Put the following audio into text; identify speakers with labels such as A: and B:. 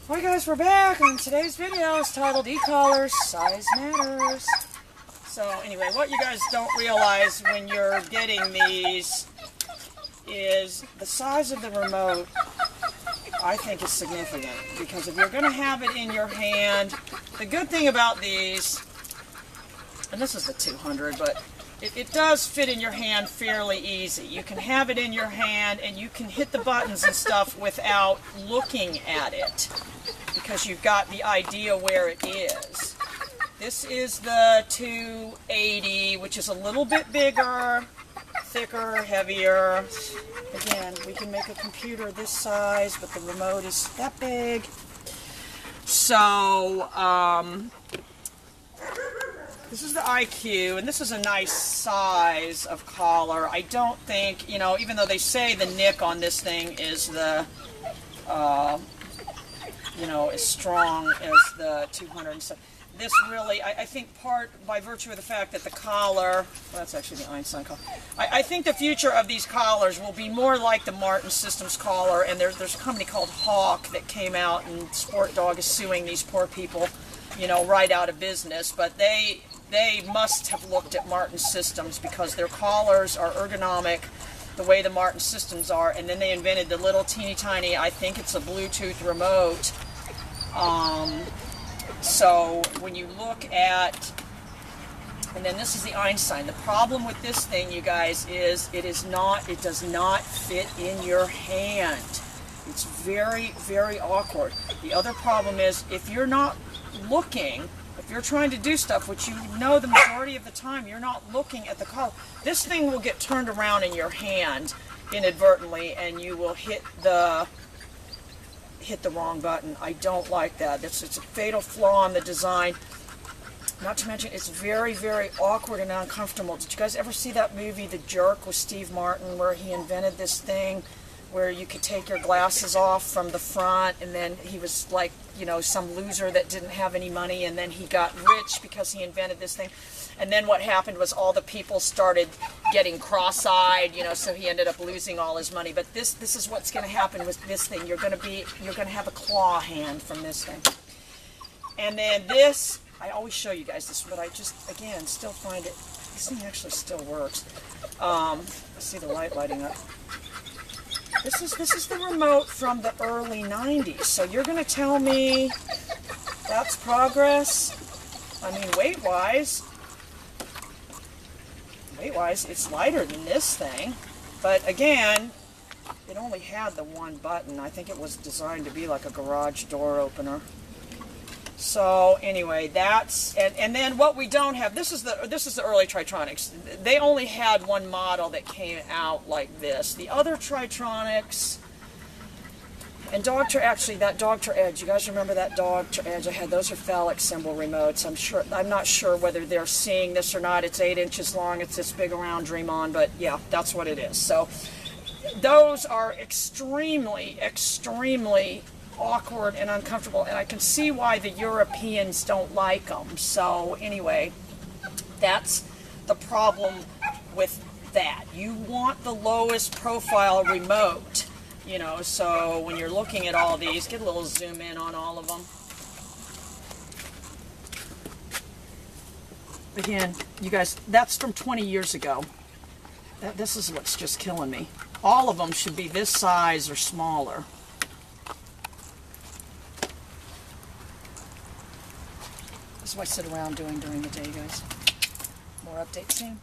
A: Hi guys, we're back, and today's video is titled E-Collars, Size Matters. So anyway, what you guys don't realize when you're getting these is the size of the remote, I think, is significant. Because if you're going to have it in your hand, the good thing about these, and this is the 200, but it does fit in your hand fairly easy. You can have it in your hand and you can hit the buttons and stuff without looking at it because you've got the idea where it is. This is the 280, which is a little bit bigger, thicker, heavier. Again, we can make a computer this size, but the remote is that big. So, this is the IQ, and this is a nice size of collar. I don't think, even though they say the nick on this thing is the, as strong as the 207. This really, I think part, by virtue of the fact that the collar, well, that's actually the Einstein collar. I think the future of these collars will be more like the Martin Systems collar, and there's a company called Hawk that came out, and Sport Dog is suing these poor people, right out of business, but they must have looked at Martin Systems because their collars are ergonomic the way the Martin Systems are, and then they invented the little teeny tiny, I think it's a Bluetooth remote. So when you look at, and then this is the Einstein. The problem with this thing, you guys, is it does not fit in your hand. It's very, very awkward. The other problem is if you're not looking, if you're trying to do stuff, which the majority of the time you're not looking at the collar, this thing will get turned around in your hand inadvertently and you will hit the wrong button. I don't like that. It's a fatal flaw in the design. Not to mention it's very, very awkward and uncomfortable. Did you guys ever see that movie, The Jerk, with Steve Martin, where he invented this thing where you could take your glasses off from the front, and then he was like, some loser that didn't have any money, and then he got rich because he invented this thing. And then what happened was all the people started getting cross-eyed, so he ended up losing all his money. But this is what's going to happen with this thing. You're going to have a claw hand from this thing. And then this, I always show you guys this, but I just, again, still find it, this thing actually still works. Let's see the light lighting up. This is the remote from the early 90s. So you're going to tell me that's progress? I mean, weight-wise, it's lighter than this thing. But again, it only had the one button. I think it was designed to be like a garage door opener. So anyway, that's, and then what we don't have, this is the early Tritronics. They only had one model that came out like this. The other Tritronics, and that Dogtra Edge, you guys remember that Dogtra Edge I had? Those are phallic symbol remotes. I'm not sure whether they're seeing this or not. It's 8 inches long, it's this big around Dream On, but yeah, that's what it is. So those are extremely, extremely awkward and uncomfortable, and I can see why the Europeans don't like them. So anyway, that's the problem with that. You want the lowest profile remote, so when you're looking at all these, get a little zoom in on all of them. Again, you guys, that's from 20 years ago. This is what's just killing me. All of them should be this size or smaller. This is what I sit around doing during the day, guys. More updates soon.